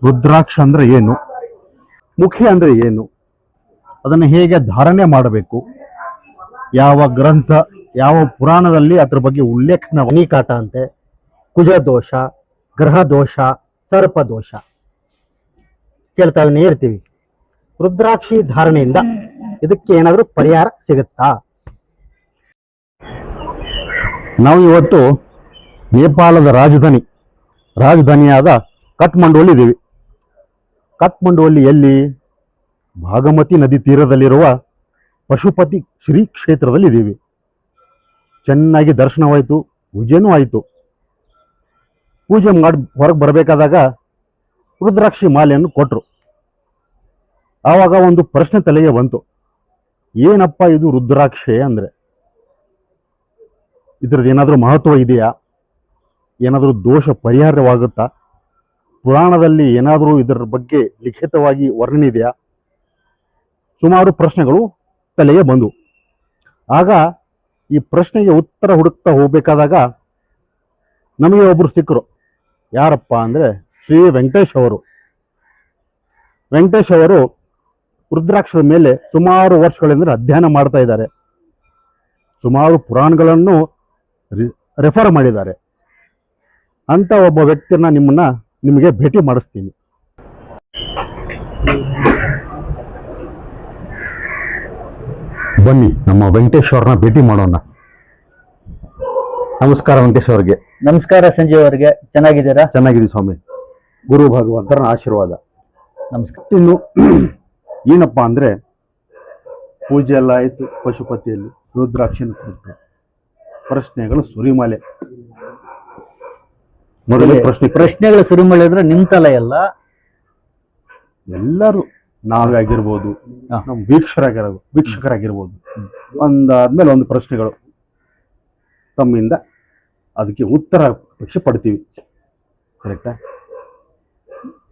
ರುದ್ರಾಕ್ಷ ಅಂದ್ರೆ ಏನು, ಮುಖಿ ಅಂದ್ರೆ ಏನು, ಅದನ್ನು ಹೇಗೆ ಧಾರಣೆ ಮಾಡಬೇಕು, ಯಾವ ಗ್ರಂಥ ಯಾವ ಪುರಾಣದಲ್ಲಿ ಅದ್ರ ಬಗ್ಗೆ ಉಲ್ಲೇಖನ, ಅನಿಕಾಟ ಅಂತೆ, ಕುಜ ದೋಷ, ಗ್ರಹ ದೋಷ, ಸರ್ಪ ದೋಷ ಕೇಳ್ತಾನೆ ಇರ್ತೀವಿ. ರುದ್ರಾಕ್ಷಿ ಧಾರಣೆಯಿಂದ ಇದಕ್ಕೆ ಏನಾದರೂ ಪರಿಹಾರ ಸಿಗುತ್ತಾ? ನಾವು ಇವತ್ತು ನೇಪಾಳದ ರಾಜಧಾನಿಯಾದ ಕಠ್ಮಂಡುವಲ್ಲಿ ಇದ್ದೀವಿ. ಕಠ್ಮಂಡುವಲ್ಲಿ ಎಲ್ಲಿ? ಭಾಗಮತಿ ನದಿ ತೀರದಲ್ಲಿರುವ ಪಶುಪತಿ ಶ್ರೀ ಕ್ಷೇತ್ರದಲ್ಲಿ ಇದ್ದೀವಿ. ಚೆನ್ನಾಗಿ ದರ್ಶನವಾಯಿತು, ಪೂಜೆನೂ ಆಯಿತು. ಪೂಜೆ ಮಾಡಿ ಹೊರಗೆ ಬರಬೇಕಾದಾಗ ರುದ್ರಾಕ್ಷಿ ಮಾಲೆಯನ್ನು ಕೊಟ್ಟರು. ಆವಾಗ ಒಂದು ಪ್ರಶ್ನೆ ತಲೆಗೆ ಬಂತು, ಏನಪ್ಪ ಇದು ರುದ್ರಾಕ್ಷಿ ಅಂದರೆ? ಇದ್ರದ್ದು ಏನಾದರೂ ಮಹತ್ವ ಇದೆಯಾ? ಏನಾದರೂ ದೋಷ ಪರಿಹಾರವಾಗುತ್ತಾ? ಪುರಾಣದಲ್ಲಿ ಏನಾದರೂ ಇದರ ಬಗ್ಗೆ ಲಿಖಿತವಾಗಿ ವರ್ಣನೆ ಇದೆಯಾ? ಸುಮಾರು ಪ್ರಶ್ನೆಗಳು ತಲೆಗೆ ಬಂದವು. ಆಗ ಈ ಪ್ರಶ್ನೆಗೆ ಉತ್ತರ ಹುಡುಕ್ತಾ ಹೋಗ್ಬೇಕಾದಾಗ ನಮಗೆ ಒಬ್ಬರು ಸಿಕ್ಕರು. ಯಾರಪ್ಪ ಅಂದರೆ ಶ್ರೀ ವೆಂಕಟೇಶ್ ಅವರು. ವೆಂಕಟೇಶ್ ಅವರು ರುದ್ರಾಕ್ಷದ ಮೇಲೆ ಸುಮಾರು ವರ್ಷಗಳಿಂದ ಅಧ್ಯಯನ ಮಾಡ್ತಾ ಇದ್ದಾರೆ. ಸುಮಾರು ಪುರಾಣಗಳನ್ನು ರೆಫರ್ ಮಾಡಿದ್ದಾರೆ. ಅಂತ ಒಬ್ಬ ವ್ಯಕ್ತಿಯನ್ನ ನಿಮಗೆ ಭೇಟಿ ಮಾಡಿಸ್ತೀನಿ. ಬನ್ನಿ ನಮ್ಮ ವೆಂಕಟೇಶ್ ಅವ್ರನ್ನ ಭೇಟಿ ಮಾಡೋಣ. ನಮಸ್ಕಾರ ವೆಂಕಟೇಶ್ ಅವ್ರಿಗೆ. ನಮಸ್ಕಾರ ಸಂಜಯ್ ಅವರಿಗೆ. ಚೆನ್ನಾಗಿದ್ದೀರಾ? ಚೆನ್ನಾಗಿದ್ದೀವಿ ಸ್ವಾಮಿ, ಗುರು ಭಗವಂತನ ಆಶೀರ್ವಾದ. ನಮಸ್ಕಾರ. ಇನ್ನು ಏನಪ್ಪ ಅಂದ್ರೆ, ಪೂಜೆ ಎಲ್ಲ ಆಯ್ತು, ಪಶುಪತಿಯಲ್ಲಿ ರುದ್ರಾಕ್ಷಿನ ಕೊಟ್ಟರು. ಪ್ರಶ್ನೆಗಳು ಸುರಿಮಲೆ. ಮೊದಲೇ ಪ್ರಶ್ನೆಗಳು ಸುರಿಮಲೆ ಅಂದ್ರೆ ನಿಂತಲ ಎಲ್ಲ ಎಲ್ಲರೂ ನಾವೇ ಆಗಿರ್ಬೋದು, ನಮ್ಮ ವೀಕ್ಷಕರಾಗಿರ್ಬೋದು, ಒಂದಾದ್ಮೇಲೆ ಒಂದು ಪ್ರಶ್ನೆಗಳು ತಮ್ಮಿಂದ ಅದಕ್ಕೆ ಉತ್ತರ ಅಪೇಕ್ಷೆ ಪಡ್ತೀವಿ. ಕರೆಕ್ಟಾ?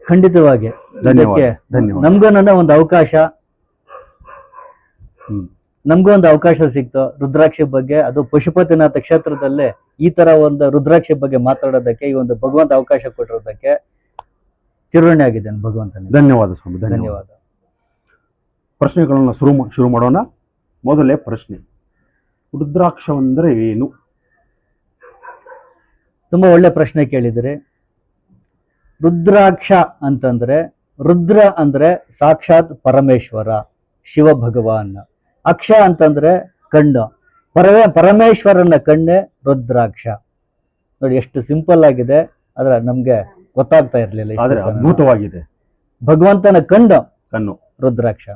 ಖಂಡಿತವಾಗಿ. ಧನ್ಯವಾದ. ನಮಗೂ ಒಂದು ಅವಕಾಶ, ನಮಗೂ ಒಂದು ಅವಕಾಶ ಸಿಕ್ತು ರುದ್ರಾಕ್ಷಿ ಬಗ್ಗೆ, ಅದು ಪಶುಪತಿನಾಥ ಕ್ಷೇತ್ರದಲ್ಲೇ ಈ ತರ ಒಂದು ರುದ್ರಾಕ್ಷಿ ಬಗ್ಗೆ ಮಾತಾಡೋದಕ್ಕೆ ಈ ಒಂದು ಭಗವಂತ ಅವಕಾಶ ಕೊಟ್ಟಿರೋದಕ್ಕೆ ಚಿರಋಣಿ ಆಗಿದ್ದೇನೆ ಭಗವಂತನಿಗೆ. ಧನ್ಯವಾದ ಸ್ವಾಮಿ, ಧನ್ಯವಾದ. ಪ್ರಶ್ನೆಗಳನ್ನ ಶುರು ಮಾಡೋಣ. ಮೊದಲೇ ಪ್ರಶ್ನೆ, ರುದ್ರಾಕ್ಷವಂದ್ರೆ ಏನು? ತುಂಬಾ ಒಳ್ಳೆ ಪ್ರಶ್ನೆ ಕೇಳಿದ್ರಿ. ರುದ್ರಾಕ್ಷ ಅಂತಂದ್ರೆ, ರುದ್ರ ಅಂದ್ರೆ ಸಾಕ್ಷಾತ್ ಪರಮೇಶ್ವರ ಶಿವ ಭಗವಾನ್. ಅಕ್ಷ ಅಂತಂದ್ರೆ ಕಣ್ಣು, ಪರಮೇಶ್ವರನ ಕಣ್ಣೆ ರುದ್ರಾಕ್ಷ. ನೋಡಿ ಎಷ್ಟು ಸಿಂಪಲ್ ಆಗಿದೆ, ಆದ್ರೆ ನಮ್ಗೆ ಗೊತ್ತಾಗ್ತಾ ಇರ್ಲಿಲ್ಲ. ಅದ್ಭುತವಾಗಿದೆ. ಭಗವಂತನ ಕಣ್ಣು ರುದ್ರಾಕ್ಷ.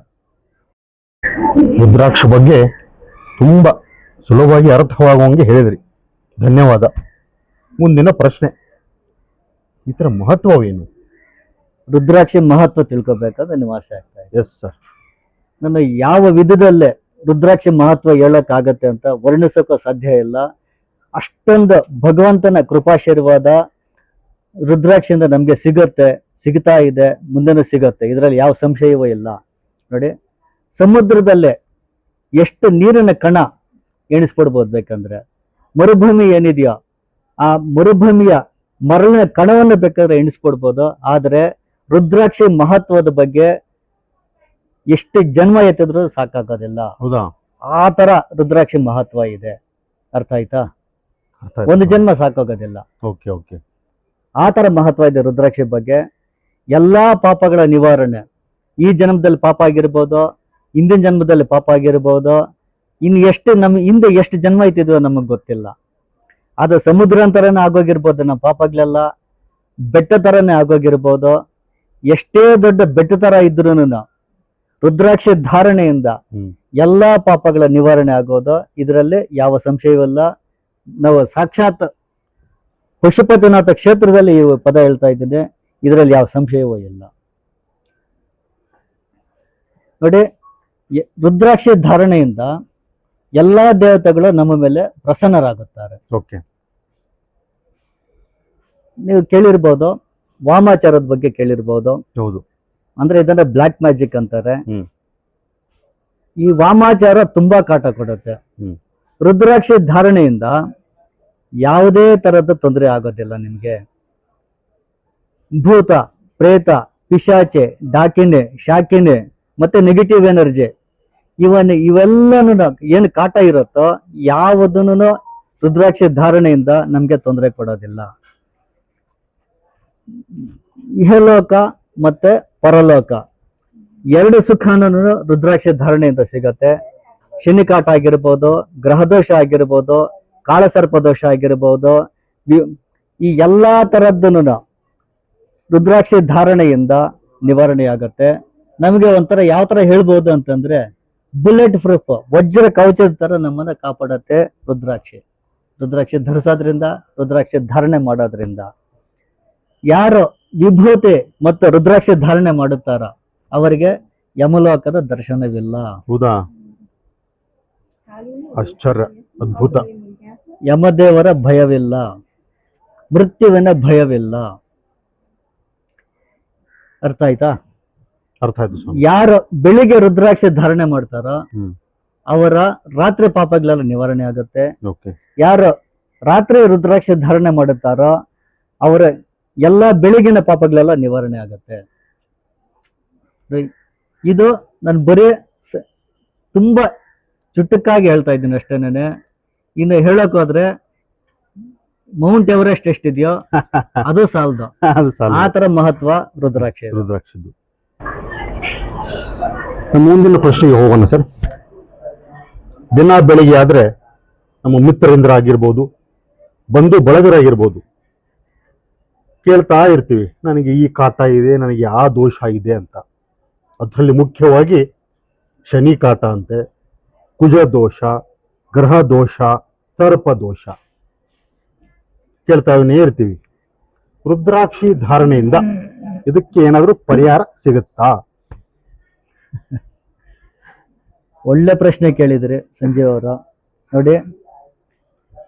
ರುದ್ರಾಕ್ಷ ಬಗ್ಗೆ ತುಂಬಾ ಸುಲಭವಾಗಿ ಅರ್ಥವಾಗುವಂಗೆ ಹೇಳಿದ್ರಿ, ಧನ್ಯವಾದ. ಮುಂದಿನ ಪ್ರಶ್ನೆ, ಇದರ ಮಹತ್ವವೇನು? ರುದ್ರಾಕ್ಷಿ ಮಹತ್ವ ತಿಳ್ಕೊಬೇಕಾದ್ರೆ ನೀವು ಆಸೆ ಆಗ್ತಾ ಇದೆ. Yes sir. ನನ್ನ ಯಾವ ವಿಧದಲ್ಲೇ ರುದ್ರಾಕ್ಷಿ ಮಹತ್ವ ಹೇಳಕ್ಕಾಗತ್ತೆ ಅಂತ ವರ್ಣಿಸೋಕೆ ಸಾಧ್ಯ ಇಲ್ಲ. ಅಷ್ಟೊಂದು ಭಗವಂತನ ಕೃಪಾಶೀರ್ವಾದ ರುದ್ರಾಕ್ಷಿಯಿಂದ ನಮ್ಗೆ ಸಿಗ್ತಾ ಇದೆ, ಮುಂದೆನೂ ಸಿಗತ್ತೆ. ಇದರಲ್ಲಿ ಯಾವ ಸಂಶಯವೂ ಇಲ್ಲ. ನೋಡಿ, ಸಮುದ್ರದಲ್ಲೇ ಎಷ್ಟು ನೀರಿನ ಕಣ ಎಣಿಸ್ಬಿಡ್ಬೋದು. ಬೇಕಂದ್ರೆ ಮರುಭೂಮಿ ಏನಿದೆಯೋ ಆ ಮರುಭೂಮಿಯ ಮರಳಿನ ಕಣವನ್ನು ಬೇಕಾದ್ರೆ ಎಣಿಸ್ಕೊಡ್ಬೋದು. ಆದ್ರೆ ರುದ್ರಾಕ್ಷಿ ಮಹತ್ವದ ಬಗ್ಗೆ ಎಷ್ಟು ಜನ್ಮ ಎತ್ತಿದ್ರು ಸಾಕಾಗೋದಿಲ್ಲ. ಹೌದಾ? ಆ ತರ ರುದ್ರಾಕ್ಷಿ ಮಹತ್ವ ಇದೆ. ಅರ್ಥ ಆಯ್ತಾ? ಒಂದು ಜನ್ಮ ಸಾಕಾಗೋದಿಲ್ಲ. ಆ ತರ ಮಹತ್ವ ಇದೆ ರುದ್ರಾಕ್ಷಿ ಬಗ್ಗೆ. ಎಲ್ಲಾ ಪಾಪಗಳ ನಿವಾರಣೆ, ಈ ಜನ್ಮದಲ್ಲಿ ಪಾಪ ಆಗಿರ್ಬೋದು, ಹಿಂದಿನ ಜನ್ಮದಲ್ಲಿ ಪಾಪ ಆಗಿರ್ಬೋದು, ಹಿಂದೆ ಎಷ್ಟು ಜನ್ಮ ಇತ್ತಿದ್ವೋ ನಮಗ್ ಗೊತ್ತಿಲ್ಲ. ಅದು ಸಮುದ್ರ ಅಂತರನೇ ಆಗೋಗಿರ್ಬೋದು ನಮ್ಮ ಪಾಪಗಳೆಲ್ಲ, ಬೆಟ್ಟ ತರನೇ ಆಗೋಗಿರ್ಬೋದು. ಎಷ್ಟೇ ದೊಡ್ಡ ಬೆಟ್ಟ ತರ ಇದ್ರೂ ರುದ್ರಾಕ್ಷಿ ಧಾರಣೆಯಿಂದ ಎಲ್ಲಾ ಪಾಪಗಳ ನಿವಾರಣೆ ಆಗೋದು, ಇದರಲ್ಲಿ ಯಾವ ಸಂಶಯವಿಲ್ಲ. ನಾವು ಸಾಕ್ಷಾತ್ ಪಶುಪತಿನಾಥ ಕ್ಷೇತ್ರದಲ್ಲಿ ಈ ಪದ ಹೇಳ್ತಾ ಇದ್ದೇನೆ, ಇದರಲ್ಲಿ ಯಾವ ಸಂಶಯವೂ ಇಲ್ಲ. ನೋಡಿ, ರುದ್ರಾಕ್ಷಿ ಧಾರಣೆಯಿಂದ ಎಲ್ಲಾ ದೇವತೆಗಳು ನಮ್ಮ ಮೇಲೆ ಪ್ರಸನ್ನರಾಗುತ್ತಾರೆ. ನೀವು ಕೇಳಿರ್ಬೋದು, ವಾಮಾಚಾರದ ಬಗ್ಗೆ ಕೇಳಿರ್ಬೋದು. ಹೌದು. ಅಂದ್ರೆ ಇದನ್ನ ಬ್ಲಾಕ್ ಮ್ಯಾಜಿಕ್ ಅಂತಾರೆ. ಈ ವಾಮಾಚಾರ ತುಂಬಾ ಕಾಟ ಕೊಡುತ್ತೆ. ರುದ್ರಾಕ್ಷಿ ಧಾರಣೆಯಿಂದ ಯಾವುದೇ ತರದ ತೊಂದರೆ ಆಗೋದಿಲ್ಲ ನಿಮ್ಗೆ. ಭೂತ ಪ್ರೇತ, ಪಿಶಾಚೆ, ಡಾಕಿನೆ, ಶಾಕಿನೆ ಮತ್ತೆ ನೆಗೆಟಿವ್ ಎನರ್ಜಿ ಇವೆಲ್ಲನೂ ಏನು ಕಾಟ ಇರುತ್ತೋ ಯಾವುದನ್ನು ರುದ್ರಾಕ್ಷಿ ಧಾರಣೆಯಿಂದ ನಮ್ಗೆ ತೊಂದರೆ ಕೊಡೋದಿಲ್ಲ. ಇಹಲೋಕ ಮತ್ತೆ ಪರಲೋಕ ಎರಡು ಸುಖನೂ ರುದ್ರಾಕ್ಷಿ ಧಾರಣೆಯಿಂದ ಸಿಗತ್ತೆ. ಶನಿಕಾಟ ಆಗಿರ್ಬೋದು, ಗ್ರಹದೋಷ ಆಗಿರ್ಬೋದು, ಕಾಳಸರ್ಪದೋಷ ಆಗಿರ್ಬೋದು, ಈ ಎಲ್ಲಾ ತರದ್ದನ್ನು ರುದ್ರಾಕ್ಷಿ ಧಾರಣೆಯಿಂದ ನಿವಾರಣೆ ಆಗತ್ತೆ. ನಮಗೆ ಒಂಥರ ಯಾವ ತರ ಹೇಳ್ಬೋದು ಅಂತಂದ್ರೆ ಬುಲೆಟ್ ಪ್ರೂಫ್ ವಜ್ರ ಕವಚದ ತರ ನಮ್ಮನ್ನ ಕಾಪಾಡತ್ತೆ ರುದ್ರಾಕ್ಷಿ ಧರಿಸೋದ್ರಿಂದ, ರುದ್ರಾಕ್ಷಿ ಧಾರಣೆ ಮಾಡೋದ್ರಿಂದ. ಯಾರು ವಿಭೂತಿ ಮತ್ತು ರುದ್ರಾಕ್ಷಿ ಧಾರಣೆ ಮಾಡುತ್ತಾರ ಅವರಿಗೆ ಯಮಲೋಕದ ದರ್ಶನವಿಲ್ಲ. ಹೌದಾ? ಆಶ್ಚರ್ಯ, ಅದ್ಭುತ. ಯಮದೇವರ ಭಯವಿಲ್ಲ, ಮೃತ್ಯುವಿನ ಭಯವಿಲ್ಲ. ಅರ್ಥ ಆಯ್ತಾ? ಅರ್ಥ ಆಯ್ತು ಸ್ವಾಮಿ. ಯಾರು ಬೆಳಿಗ್ಗೆ ರುದ್ರಾಕ್ಷಿ ಧಾರಣೆ ಮಾಡ್ತಾರ ಅವರ ರಾತ್ರಿ ಪಾಪಗಳೆಲ್ಲ ನಿವಾರಣೆ ಆಗುತ್ತೆ. ಯಾರು ರಾತ್ರಿ ರುದ್ರಾಕ್ಷಿ ಧಾರಣೆ ಮಾಡುತ್ತಾರೋ ಅವರ ಎಲ್ಲ ಬೆಳಗಿನ ಪಾಪಗಳೆಲ್ಲ ನಿವಾರಣೆ ಆಗುತ್ತೆ. ಇದು ನಾನು ಬರೀ ತುಂಬಾ ಚುಟುಕಾಗಿ ಹೇಳ್ತಾ ಇದ್ದೀನಿ ಅಷ್ಟೇನೆ. ಇನ್ನು ಹೇಳಕ್ ಹೋದ್ರೆ ಮೌಂಟ್ ಎವರೆಸ್ಟ್ ಎಷ್ಟಿದೆಯೋ ಅದು ಸಾಲದು. ಆ ತರ ಮಹತ್ವ ರುದ್ರಾಕ್ಷಿದು. ಮುಂದಿನ ಪ್ರಶ್ನೆಗೆ ಹೋಗೋಣ ಸರ್. ದಿನ ಬೆಳಿಗ್ಗೆ ಆದ್ರೆ ನಮ್ಮ ಮಿತ್ರರಿಂದ ಆಗಿರ್ಬೋದು, ಬಂಧು ಬಳಗರಾಗಿರ್ಬೋದು, ಕೇಳ್ತಾ ಇರ್ತೀವಿ ನನಗೆ ಈ ಕಾಟ ಇದೆ, ನನಗೆ ಆ ದೋಷ ಇದೆ ಅಂತ. ಅದರಲ್ಲಿ ಮುಖ್ಯವಾಗಿ ಶನಿ ಕಾಟ ಅಂತೆ, ಕುಜ ದೋಷ, ಗ್ರಹ ದೋಷ, ಸರ್ಪ ದೋಷ ಕೇಳ್ತಾನೇ ಇರ್ತೀವಿ. ರುದ್ರಾಕ್ಷಿ ಧಾರಣೆಯಿಂದ ಇದಕ್ಕೆ ಏನಾದರೂ ಪರಿಹಾರ ಸಿಗುತ್ತಾ? ಒಳ್ಳೆ ಪ್ರಶ್ನೆ ಕೇಳಿದ್ರಿ ಸಂಜೀವ್ ಅವರ. ನೋಡಿ,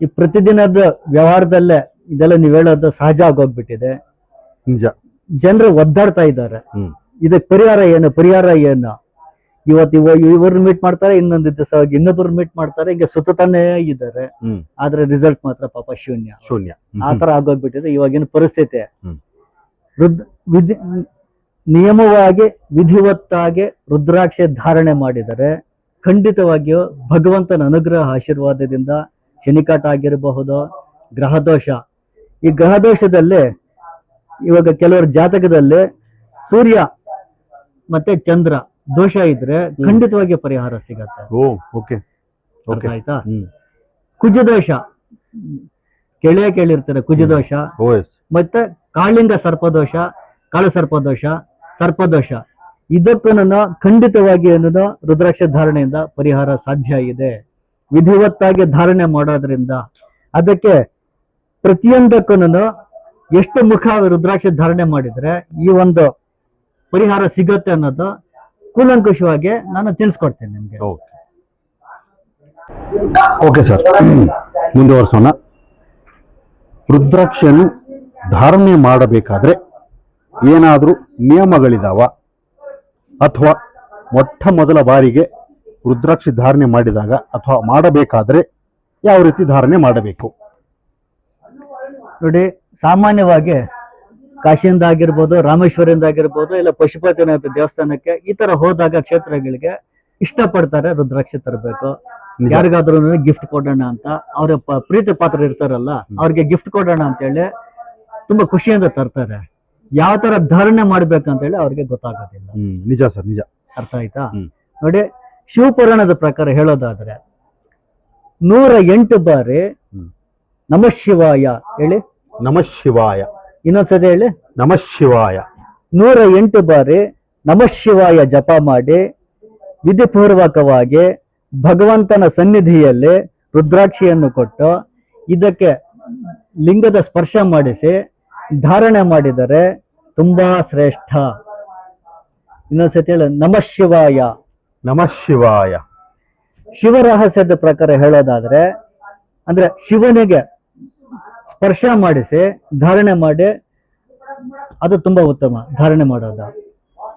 ಈ ಪ್ರತಿದಿನದ ವ್ಯವಹಾರದಲ್ಲೇ ಇದೆಲ್ಲ ನೀವ್ ಹೇಳೋದು ಸಹಜ ಆಗೋಗ್ಬಿಟ್ಟಿದೆ. ನಿಜ. ಜನರು ಒದ್ದಾಡ್ತಾ ಇದ್ದಾರೆ. ಇದಕ್ಕೆ ಪರಿಹಾರ ಏನು? ಇವತ್ತು ಇವ್ರನ್ನ ಮೀಟ್ ಮಾಡ್ತಾರೆ, ಇನ್ನೊಂದು ದಿವಸ ಇನ್ನೊಬ್ರು ಮೀಟ್ ಮಾಡ್ತಾರೆ, ಈಗ ಸುತ್ತಾನೆ ಇದ್ದಾರೆ. ಆದ್ರೆ ರಿಸಲ್ಟ್ ಮಾತ್ರ ಪಾಪ ಶೂನ್ಯ. ಆತರ ಆಗೋಗ್ಬಿಟ್ಟಿದೆ ಇವಾಗಿನ ಪರಿಸ್ಥಿತಿ. ನಿಯಮವಾಗಿ ವಿಧಿವತ್ತಾಗಿ ರುದ್ರಾಕ್ಷಿ ಧಾರಣೆ ಮಾಡಿದರೆ ಖಂಡಿತವಾಗಿಯೂ ಭಗವಂತನ ಅನುಗ್ರಹ ಆಶೀರ್ವಾದದಿಂದ ಶನಿಕಾಟ ಆಗಿರಬಹುದು, ಗ್ರಹದೋಷ. ಈ ಗ್ರಹದೋಷದಲ್ಲಿ ಇವಾಗ ಕೆಲವರ ಜಾತಕದಲ್ಲಿ ಸೂರ್ಯ ಮತ್ತೆ ಚಂದ್ರ ದೋಷ ಇದ್ರೆ ಖಂಡಿತವಾಗಿ ಪರಿಹಾರ ಸಿಗತ್ತೆ. ಆಯ್ತಾ? ಕುಜದೋಷ ಕೇಳಿರ್ತಾರೆ. ಕುಜದೋಷ ಮತ್ತೆ ಕಾಳಿಂಗ ಸರ್ಪದೋಷ, ಕಾಳಸರ್ಪದೋಷ, ಸರ್ಪದೋಷ ಇದಕ್ಕೂ ಖಂಡಿತವಾಗಿ ರುದ್ರಾಕ್ಷ ಧಾರಣೆಯಿಂದ ಪರಿಹಾರ ಸಾಧ್ಯ ಇದೆ. ವಿಧಿವತ್ತಾಗಿ ಧಾರಣೆ ಮಾಡೋದ್ರಿಂದ ಅದಕ್ಕೆ ಪ್ರತಿಯೊಂದಕ್ಕೂ ಎಷ್ಟು ಮುಖ ರುದ್ರಾಕ್ಷ ಧಾರಣೆ ಮಾಡಿದ್ರೆ ಈ ಒಂದು ಪರಿಹಾರ ಸಿಗತ್ತೆ ಅನ್ನೋದು ಕೂಲಂಕುಷವಾಗಿ ನಾನು ತಿಳಿಸ್ಕೊಡ್ತೇನೆ ನಿಮ್ಗೆ. ಓಕೆ ಸರ್, ಮುಂದುವರಿಸೋಣ. ರುದ್ರಾಕ್ಷಿಯನ್ನು ಧಾರಣೆ ಮಾಡಬೇಕಾದ್ರೆ ಏನಾದರೂ ನಿಯಮಗಳಿದಾವ, ಅಥವಾ ಮೊಟ್ಟ ಮೊದಲ ಬಾರಿಗೆ ರುದ್ರಾಕ್ಷಿ ಧಾರಣೆ ಮಾಡಿದಾಗ ಅಥವಾ ಮಾಡಬೇಕಾದ್ರೆ ಯಾವ ರೀತಿ ಧಾರಣೆ ಮಾಡಬೇಕು? ನೋಡಿ, ಸಾಮಾನ್ಯವಾಗಿ ಕಾಶಿಯಿಂದ ಆಗಿರ್ಬೋದು, ರಾಮೇಶ್ವರದಿಂದ ಆಗಿರ್ಬೋದು, ಇಲ್ಲ ಪಶುಪತಿನಾಥ ದೇವಸ್ಥಾನಕ್ಕೆ ಈ ತರ ಹೋದಾಗ ಕ್ಷೇತ್ರಗಳಿಗೆ ಇಷ್ಟಪಡ್ತಾರೆ ರುದ್ರಾಕ್ಷಿ ತರಬೇಕು. ಯಾರಿಗಾದ್ರೂ ಗಿಫ್ಟ್ ಕೊಡೋಣ ಅಂತ ಅವ್ರ ಪ್ರೀತಿ ಪಾತ್ರ ಇರ್ತಾರಲ್ಲ, ಅವ್ರಿಗೆ ಗಿಫ್ಟ್ ಕೊಡೋಣ ಅಂತ ಹೇಳಿ ತುಂಬಾ ಖುಷಿಯಿಂದ ತರ್ತಾರೆ. ಯಾವ ತರ ಧಾರಣೆ ಮಾಡ್ಬೇಕಂತ ಹೇಳಿ ಅವ್ರಿಗೆ ಗೊತ್ತಾಗೋದಿಲ್ಲ. ನಿಜ ಸರ್, ನಿಜ. ಅರ್ಥ ಆಯ್ತಾ? ನೋಡಿ, ಶಿವಪುರಾಣದ ಪ್ರಕಾರ ಹೇಳೋದಾದ್ರೆ 108 ಬಾರಿ ನಮಃ ಶಿವಾಯ ಹೇಳಿ. ನಮಃ ಶಿವಾಯ. ಇನ್ನೊಂದ್ಸತಿ ಹೇಳಿ. ನಮಃ ಶಿವಾಯ. 108 ಬಾರಿ ನಮಃ ಶಿವಾಯ ಜಪ ಮಾಡಿ ವಿಧಿಪೂರ್ವಕವಾಗಿ ಭಗವಂತನ ಸನ್ನಿಧಿಯಲ್ಲಿ ರುದ್ರಾಕ್ಷಿಯನ್ನು ಕೊಟ್ಟು ಇದಕ್ಕೆ ಲಿಂಗದ ಸ್ಪರ್ಶ ಮಾಡಿಸಿ ಧಾರಣೆ ಮಾಡಿದರೆ ತುಂಬಾ ಶ್ರೇಷ್ಠ. ಇನ್ನೊಂದ್ಸತಿ ಹೇಳ. ನಮಃ ಶಿವಾಯ. ನಮಃ ಶಿವಾಯ. ಶಿವರಹಸ್ಯದ ಪ್ರಕಾರ ಹೇಳೋದಾದ್ರೆ ಅಂದ್ರೆ ಶಿವನಿಗೆ ಸ್ಪರ್ಶ ಮಾಡಿಸಿ ಧಾರಣೆ ಮಾಡಿ ಅದು ತುಂಬಾ ಉತ್ತಮ ಧಾರಣೆ ಮಾಡೋದು.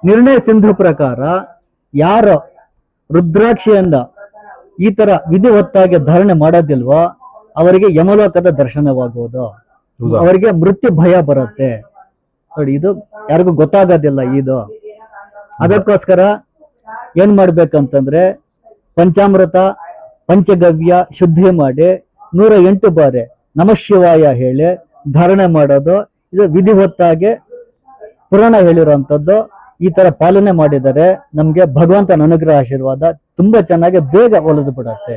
ನಿರ್ಣಯ ಸಿಂಧು ಪ್ರಕಾರ ಯಾರು ರುದ್ರಾಕ್ಷಿಯಿಂದ ಈ ತರ ವಿಧಿವತ್ತಾಗಿ ಧಾರಣೆ ಮಾಡೋದಿಲ್ವೋ ಅವರಿಗೆ ಯಮಲೋಕದ ದರ್ಶನವಾಗುವುದು, ಅವರಿಗೆ ಮೃತ್ಯು ಭಯ ಬರುತ್ತೆ. ನೋಡಿ ಇದು ಯಾರಿಗೂ ಗೊತ್ತಾಗೋದಿಲ್ಲ ಇದು. ಅದಕ್ಕೋಸ್ಕರ ಏನ್ ಮಾಡ್ಬೇಕಂತಂದ್ರೆ ಪಂಚಾಮೃತ ಪಂಚಗವ್ಯ ಶುದ್ಧಿ ಮಾಡಿ 108 ಬಾರಿ ನಮಃ ಶಿವಾಯ ಹೇಳಿ ಧಾರಣೆ ಮಾಡೋದು. ಇದು ವಿಧಿವತ್ತಾಗಿ ಪುರಾಣ ಹೇಳಿರುವಂತದ್ದು. ಈ ತರ ಪಾಲನೆ ಮಾಡಿದರೆ ನಮ್ಗೆ ಭಗವಂತನ ಅನುಗ್ರಹ ಆಶೀರ್ವಾದ ತುಂಬಾ ಚೆನ್ನಾಗಿ ಬೇಗ ಒಲಿದು ಬಿಡತ್ತೆ.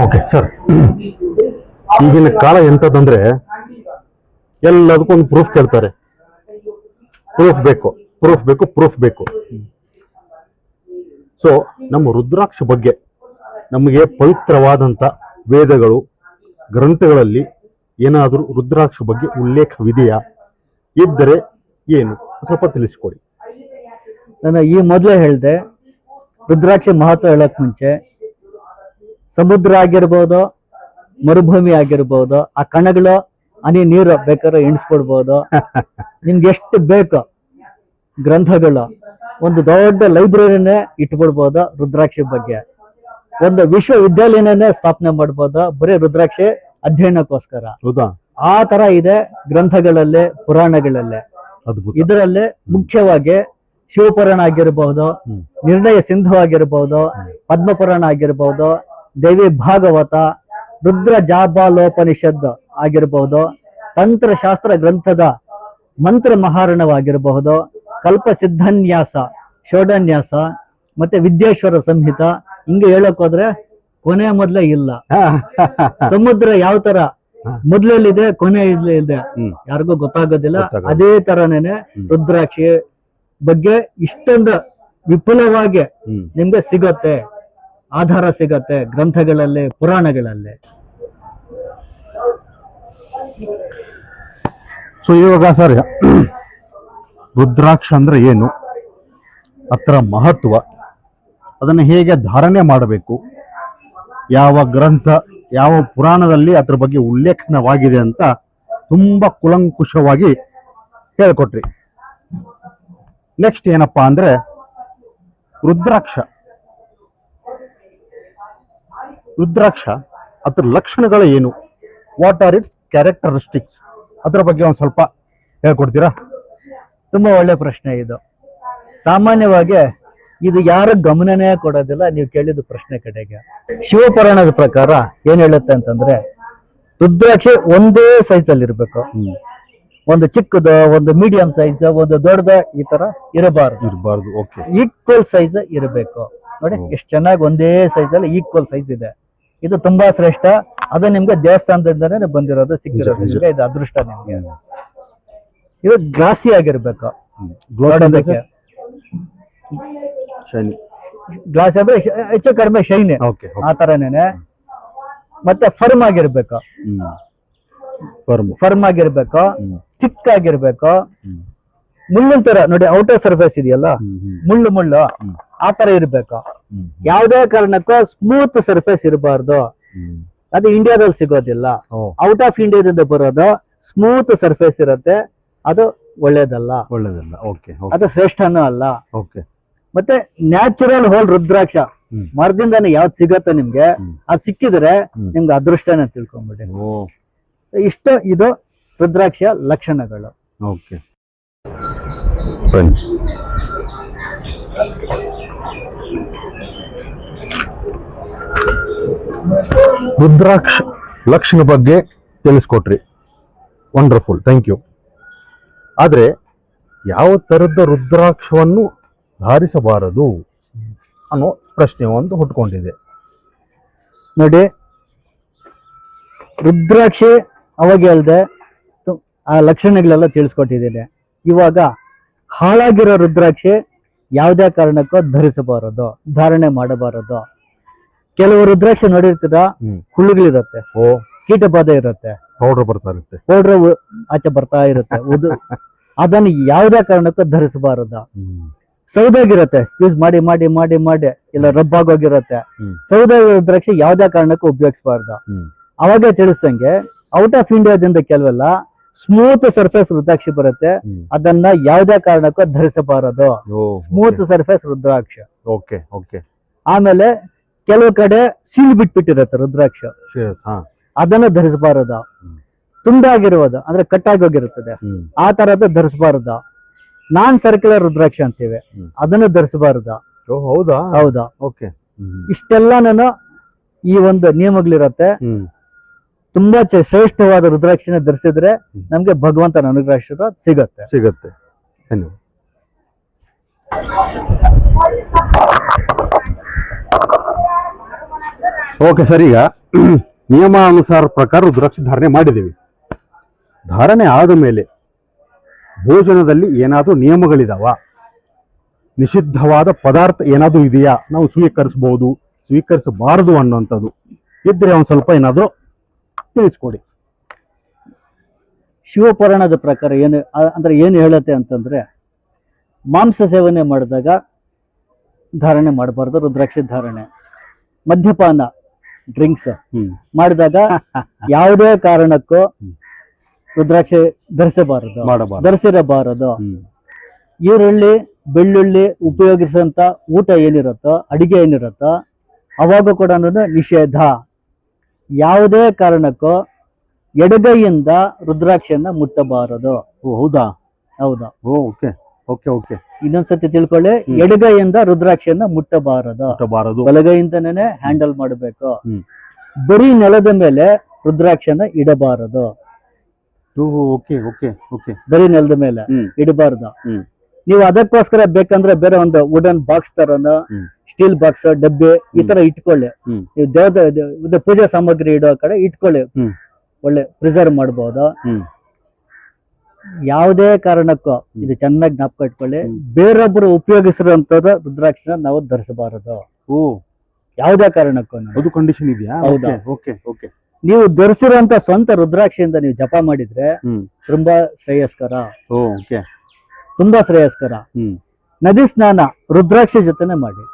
ಓಕೆ ಸರ್, ಈಗಿನ ಕಾಲ ಎಂತದಂದ್ರೆ ಎಲ್ಲದಕ್ಕೂ ಒಂದು ಪ್ರೂಫ್ ಕೇಳ್ತಾರೆ. ಪ್ರೂಫ್ ಬೇಕು, ಪ್ರೂಫ್ ಬೇಕು, ಪ್ರೂಫ್ ಬೇಕು. ಸೊ ನಮ್ಮ ರುದ್ರಾಕ್ಷ ಬಗ್ಗೆ ನಮಗೆ ಪವಿತ್ರವಾದಂತ ವೇದಗಳು ಗ್ರಂಥಗಳಲ್ಲಿ ಏನಾದರೂ ರುದ್ರಾಕ್ಷ ಬಗ್ಗೆ ಉಲ್ಲೇಖವಿದೆಯಾ? ಇದ್ದರೆ ಏನು ಸ್ವಲ್ಪ ತಿಳಿಸ್ಕೊಡಿ. ನಾನು ಈ ಮೊದಲೇ ಹೇಳಿದೆ, ರುದ್ರಾಕ್ಷಿ ಮಹತ್ವ ಹೇಳಕ್ ಮುಂಚೆ ಸಮುದ್ರ ಆಗಿರ್ಬೋದು, ಮರುಭೂಮಿ ಆಗಿರ್ಬೋದು, ಆ ಕಣಗಳು ಹನಿ ನೀರು ಬೇಕಾದ್ರೆ ಎಣಿಸ್ಕೊಡ್ಬೋದು. ನಿಮ್ಗೆ ಎಷ್ಟು ಬೇಕು ಗ್ರಂಥಗಳು, ಒಂದು ದೊಡ್ಡ ಲೈಬ್ರರಿನೇ ಇಟ್ಬಿಡ್ಬೋದು ರುದ್ರಾಕ್ಷಿ ಬಗ್ಗೆ. ಒಂದು ವಿಶ್ವವಿದ್ಯಾಲಯನೇ ಸ್ಥಾಪನೆ ಮಾಡ್ಬೋದು ಬರೀ ರುದ್ರಾಕ್ಷಿ ಅಧ್ಯಯನಕ್ಕೋಸ್ಕರ. ಹೌದಾ? ಆ ತರ ಇದೆ ಗ್ರಂಥಗಳಲ್ಲೇ, ಪುರಾಣಗಳಲ್ಲೇ. ಇದರಲ್ಲಿ ಮುಖ್ಯವಾಗಿ ಶಿವಪುರಾಣ ಆಗಿರ್ಬಹುದು, ನಿರ್ಣಯ ಸಿಂಧು ಆಗಿರ್ಬಹುದು, ಪದ್ಮಪುರಾಣ ಆಗಿರ್ಬಹುದು, ದೇವಿ ಭಾಗವತ, ರುದ್ರ ಜಾಬಾಲೋಪನಿಷದ್ ಆಗಿರ್ಬಹುದು, ತಂತ್ರಶಾಸ್ತ್ರ ಗ್ರಂಥದ ಮಂತ್ರ ಮಹಾರಣವಾಗಿರಬಹುದು, ಕಲ್ಪ ಸಿದ್ಧನ್ಯಾಸ, ಷೋಡನ್ಯಾಸ, ಮತ್ತೆ ವಿದ್ಯೇಶ್ವರ ಸಂಹಿತ. ಹಿಂಗೆ ಹೇಳಕ್ ಹೋದ್ರೆ ಕೊನೆ ಮೊದಲೇ ಇಲ್ಲ. ಸಮುದ್ರ ಯಾವ ತರ ಮೊದಲಲ್ಲಿದೆ ಕೊನೆ ಇದೆ ಯಾರಿಗೂ ಗೊತ್ತಾಗೋದಿಲ್ಲ. ಅದೇ ತರನೇನೆ ರುದ್ರಾಕ್ಷಿ ಬಗ್ಗೆ ಇಷ್ಟೊಂದು ವಿಪುಲವಾಗಿ ನಿಮ್ಗೆ ಸಿಗತ್ತೆ, ಆಧಾರ ಸಿಗತ್ತೆ ಗ್ರಂಥಗಳಲ್ಲಿ, ಪುರಾಣಗಳಲ್ಲಿ. ಸೊ ಇವಾಗ ಸರ್, ರುದ್ರಾಕ್ಷ ಅಂದ್ರೆ ಏನು, ಅದರ ಮಹತ್ವ, ಅದನ್ನು ಹೇಗೆ ಧಾರಣೆ ಮಾಡಬೇಕು, ಯಾವ ಗ್ರಂಥ ಯಾವ ಪುರಾಣದಲ್ಲಿ ಅದ್ರ ಬಗ್ಗೆ ಉಲ್ಲೇಖನವಾಗಿದೆ ಅಂತ ತುಂಬಾ ಕುಲಂಕುಷವಾಗಿ ಹೇಳ್ಕೊಟ್ರಿ. ನೆಕ್ಸ್ಟ್ ಏನಪ್ಪಾ ಅಂದ್ರೆ ರುದ್ರಾಕ್ಷ ಅದ್ರ ಲಕ್ಷಣಗಳು ಏನು, ವಾಟ್ ಆರ್ ಇಟ್ಸ್ ಕ್ಯಾರೆಕ್ಟರಿಸ್ಟಿಕ್ಸ್, ಅದರ ಬಗ್ಗೆ ಒಂದ್ ಸ್ವಲ್ಪ ಹೇಳ್ಕೊಡ್ತೀರಾ? ತುಂಬಾ ಒಳ್ಳೆ ಪ್ರಶ್ನೆ ಇದು. ಸಾಮಾನ್ಯವಾಗಿ ಇದು ಯಾರ ಗಮನನೇ ಕೊಡೋದಿಲ್ಲ ನೀವು ಕೇಳಿದ ಪ್ರಶ್ನೆ ಕಡೆಗೆ. ಶಿವಪುರಾಣದ ಪ್ರಕಾರ ಏನ್ ಹೇಳುತ್ತೆ ಅಂತಂದ್ರೆ, ರುದ್ರಾಕ್ಷಿ ಒಂದೇ ಸೈಜ್ ಅಲ್ಲಿ ಇರ್ಬೇಕು. ಒಂದು ಚಿಕ್ಕದು, ಒಂದು ಮೀಡಿಯಂ ಸೈಜ್, ಒಂದು ದೊಡ್ಡದ, ಈ ತರ ಇರಬಾರ್ದು. ಈಕ್ವಲ್ ಸೈಜ್ ಇರಬೇಕು. ನೋಡಿ ಎಷ್ಟು ಚೆನ್ನಾಗಿ ಒಂದೇ ಸೈಜ್ ಅಲ್ಲಿ ಈಕ್ವಲ್ ಸೈಜ್ ಇದೆ. ಇದು ತುಂಬಾ ಶ್ರೇಷ್ಠ. ಅದು ನಿಮ್ಗೆ ದೇವಸ್ಥಾನದಿಂದನೇ ಬಂದಿರೋದು, ಸಿಕ್ಕಿರೋದು ನಿಮ್ಗೆ. ಇದು ಅದೃಷ್ಟ ನಿಮ್ಗೆ. ಇದು ಗ್ಲಾಸಿ ಆಗಿರ್ಬೇಕು. ಗ್ಲಾಸ್ ಅಂದ್ರೆ ಹೆಚ್ಚು ಕಡಿಮೆ ಶೈನ್, ಆ ತರನೇನೆ. ಮತ್ತೆ ಫರ್ಮ್ ಆಗಿರ್ಬೇಕು, ಥಿಕ್ ಆಗಿರ್ಬೇಕು. ಮುಳ್ಳಿನ ತರ ನೋಡಿ, ಔಟರ್ ಸರ್ಫೇಸ್ ಇದೆಯಲ್ಲ, ಮುಳ್ಳು ಆ ತರ ಇರ್ಬೇಕು. ಯಾವ್ದೇ ಕಾರಣಕ್ಕೂ ಸ್ಮೂತ್ ಸರ್ಫೇಸ್ ಇರಬಾರ್ದು. ಅದು ಇಂಡಿಯಾದಲ್ಲಿ ಸಿಗೋದಿಲ್ಲ. ಔಟ್ ಆಫ್ ಇಂಡಿಯಾದಿಂದ ಬರೋದು ಸ್ಮೂತ್ ಸರ್ಫೇಸ್ ಇರುತ್ತೆ. ಅದು ಒಳ್ಳೇದಲ್ಲ. ಅದು ಶ್ರೇಷ್ಠನೂ ಅಲ್ಲ. ಮತ್ತೆ ನ್ಯಾಚುರಲ್ ಹೋಲ್ ರುದ್ರಾಕ್ಷ ಮರದಿಂದಾನೆ ಯಾವ್ದು ಸಿಗತ್ತೆ ನಿಮ್ಗೆ, ಅದು ಸಿಕ್ಕಿದ್ರೆ ನಿಮ್ಗೆ ಅದೃಷ್ಟನ ತಿಳ್ಕೊಂಬಿಡಿ. ಇಷ್ಟ ಇದು ರುದ್ರಾಕ್ಷಿಯ ಲಕ್ಷಣಗಳು. ರುದ್ರಾಕ್ಷ ಲಕ್ಷಣ ಬಗ್ಗೆ ತಿಳಿಸ್ಕೊಟ್ರಿ, ವಂಡರ್ಫುಲ್, ಥ್ಯಾಂಕ್ ಯು. ಆದ್ರೆ ಯಾವ ತರದ ರುದ್ರಾಕ್ಷವನ್ನು ಧಾರಿಸಬಾರದು ಅನ್ನೋ ಪ್ರಶ್ನೆ ಒಂದು ಹುಟ್ಕೊಂಡಿದೆ. ನೋಡಿ, ರುದ್ರಾಕ್ಷಿ ಅವಾಗ ಹೇಳ್ದೆ ಆ ಲಕ್ಷಣಗಳೆಲ್ಲ ತಿಳಿಸ್ಕೊಟ್ಟಿದ್ದೇನೆ. ಇವಾಗ ಹಾಳಾಗಿರೋ ರುದ್ರಾಕ್ಷಿ ಯಾವುದೇ ಕಾರಣಕ್ಕೂ ಧರಿಸಬಾರದು, ಧಾರಣೆ ಮಾಡಬಾರದು. ಕೆಲವು ರುದ್ರಾಕ್ಷಿ ನೋಡಿರ್ತೀರ, ಹುಳುಗಳಿರುತ್ತೆ, ಕೀಟ ಬಾಧೆ ಇರುತ್ತೆ, ಪೌಡರ್ ಆಚೆ ಬರ್ತಾ ಇರುತ್ತೆ. ಅದನ್ನು ಯಾವುದೇ ಕಾರಣಕ್ಕೂ ಧರಿಸಬಾರದು. ಸೌದಾಗಿರುತ್ತೆ, ಯೂಸ್ ಮಾಡಿ ಮಾಡಿ ಮಾಡಿ ಮಾಡಿ ಇಲ್ಲ ರಬ್ ಆಗೋಗಿರುತ್ತೆ. ಸೌದೆ ರುದ್ರಾಕ್ಷಿ ಯಾವುದೇ ಕಾರಣಕ್ಕೂ ಉಪಯೋಗಿಸಬಾರ್ದು. ಅವಾಗೆ ತಿಳಿಸಂಗೆ ಔಟ್ ಆಫ್ ಇಂಡಿಯಾದಿಂದ ಕೆಲವೆಲ್ಲ ಸ್ಮೂತ್ ಸರ್ಫೇಸ್ ರುದ್ರಾಕ್ಷಿ ಬರುತ್ತೆ, ಅದನ್ನ ಯಾವುದೇ ಕಾರಣಕ್ಕೂ ಧರಿಸಬಾರದು. ಸ್ಮೂತ್ ಸರ್ಫೇಸ್ ರುದ್ರಾಕ್ಷ. ಆಮೇಲೆ ಕೆಲವು ಕಡೆ ಸೀಲ್ ಬಿಟ್ಬಿಟ್ಟಿರತ್ತೆ ರುದ್ರಾಕ್ಷ, ಅದನ್ನು ಧರಿಸಬಾರದು. ತುಂಡಾಗಿರುವುದು ಅಂದ್ರೆ ಕಟ್ಟಾಗೋಗಿರುತ್ತದೆ, ಆ ತರದ್ದು ಧರಿಸಬಾರದು. ನಾನ್ ಸರ್ಕ್ಯುಲರ್ ರುದ್ರಾಕ್ಷಿ ಅಂತೀವಿ, ಅದನ್ನು ಧರಿಸಬಾರದು. ಹೌದಾ? ಹೌದಾ? ಓಕೆ. ಇಷ್ಟೆಲ್ಲಾನು ಈ ಒಂದು ನಿಯಮಗಳಿರತ್ತೆ. ತುಂಬಾ ಶ್ರೇಷ್ಠವಾದ ರುದ್ರಾಕ್ಷಿನ ಧರಿಸಿದ್ರೆ ನಮ್ಗೆ ಭಗವಂತನ ಅನುಗ್ರಹ ಸಿಗತ್ತೆ. ಧನ್ಯವಾದ. ಓಕೆ ಸರ್, ಈಗ ನಿಯಮಾನುಸಾರ ಪ್ರಕಾರ ರುದ್ರಾಕ್ಷಿ ಧಾರಣೆ ಮಾಡಿದ್ದೀವಿ. ಧಾರಣೆ ಆದ ಮೇಲೆ ಭೋಜನದಲ್ಲಿ ಏನಾದರೂ ನಿಯಮಗಳಿದಾವ? ನಿಷಿದ್ಧವಾದ ಪದಾರ್ಥ ಏನಾದರೂ ಇದೆಯಾ? ನಾವು ಸ್ವೀಕರಿಸಬಹುದು, ಸ್ವೀಕರಿಸಬಾರದು ಅನ್ನುವಂಥದ್ದು ಇದ್ರೆ ಒಂದು ಸ್ವಲ್ಪ ಏನಾದರೂ ತಿಳಿಸ್ಕೊಡಿ. ಶಿವಪುರಾಣದ ಪ್ರಕಾರ ಏನು ಹೇಳುತ್ತೆ ಅಂತಂದ್ರೆ, ಮಾಂಸ ಸೇವನೆ ಮಾಡಿದಾಗ ಧಾರಣೆ ಮಾಡಬಾರ್ದು ರುದ್ರಾಕ್ಷಿ ಧಾರಣೆ. ಮದ್ಯಪಾನ ಡ್ರಿಂಕ್ಸ್ ಮಾಡಿದಾಗ ಯಾವುದೇ ಕಾರಣಕ್ಕೂ ರುದ್ರಾಕ್ಷಿ ಧರಿಸಿರಬಾರದು. ಈರುಳ್ಳಿ ಬೆಳ್ಳುಳ್ಳಿ ಉಪಯೋಗಿಸಿದಂತ ಊಟ ಏನಿರುತ್ತೋ, ಅಡಿಗೆ ಏನಿರುತ್ತೋ ಅವಾಗ ಕೂಡ ನಿಷೇಧ. ಯಾವುದೇ ಕಾರಣಕ್ಕೂ ಎಡಗೈಯಿಂದ ರುದ್ರಾಕ್ಷಿಯನ್ನ ಮುಟ್ಟಬಾರದು. ಹೌದಾ? ಹೌದಾ? Okay okay okay. ಇನ್ನೊಂದ್ಸತಿ ತಿಳ್ಕೊಳ್ಳಿ, ಎಡಗೈಯಿಂದ ರುದ್ರಾಕ್ಷಿಯನ್ನ ಮುಟ್ಟಬಾರದು, ಬಲಗೈಯಿಂದನೇ ಹ್ಯಾಂಡಲ್ ಮಾಡಬೇಕು. ಬರೀ ನೆಲದ ಮೇಲೆ ರುದ್ರಾಕ್ಷಿಯನ್ನ ಇಡಬಾರದು. ಬರೀ ನೆಲದ ಮೇಲೆ ಇಡಬಾರದು. ನೀವು ಅದಕ್ಕೋಸ್ಕರ ಬೇಕಂದ್ರೆ ಬೇರೆ ಒಂದು ವುಡನ್ ಬಾಕ್ಸ್ ತರನ, ಸ್ಟೀಲ್ ಬಾಕ್ಸ್, ಡಬ್ಬಿ ಈ ತರ ಇಟ್ಕೊಳ್ಳಿ. ನೀವು ದೇವದ ಪೂಜಾ ಸಾಮಗ್ರಿ ಇಡೋ ಕಡೆ ಇಟ್ಕೊಳ್ಳಿ, ಒಳ್ಳೆ ಪ್ರಿಸರ್ವ್ ಮಾಡಬಹುದು. ಯಾವುದೇ ಕಾರಣಕ್ಕೂ ಇದು ಚೆನ್ನಾಗಿ ಜ್ಞಾಪಕ ಇಟ್ಕೊಳ್ಳಿ, ಬೇರೊಬ್ರು ಉಪಯೋಗಿಸಿರುವಂತದ್ದು ರುದ್ರಾಕ್ಷಿನ ನಾವು ಧರಿಸಬಾರದು. ಯಾವುದೇ ಕಾರಣಕ್ಕೂ. ಅದು ಕಂಡೀಷನ್ ಇದೆಯಾ? ಹೌದಾ? Okay okay. ನೀವು ಧರಿಸಿರುವಂತ ಸ್ವಂತ ರುದ್ರಾಕ್ಷಿಯಿಂದ ನೀವು ಜಪ ಮಾಡಿದ್ರೆ ತುಂಬಾ ಶ್ರೇಯಸ್ಕರ. ತುಂಬಾ ಶ್ರೇಯಸ್ಕರ. ನದಿ ಸ್ನಾನ ರುದ್ರಾಕ್ಷಿ ಜೊತೆನೆ ಮಾಡಿ.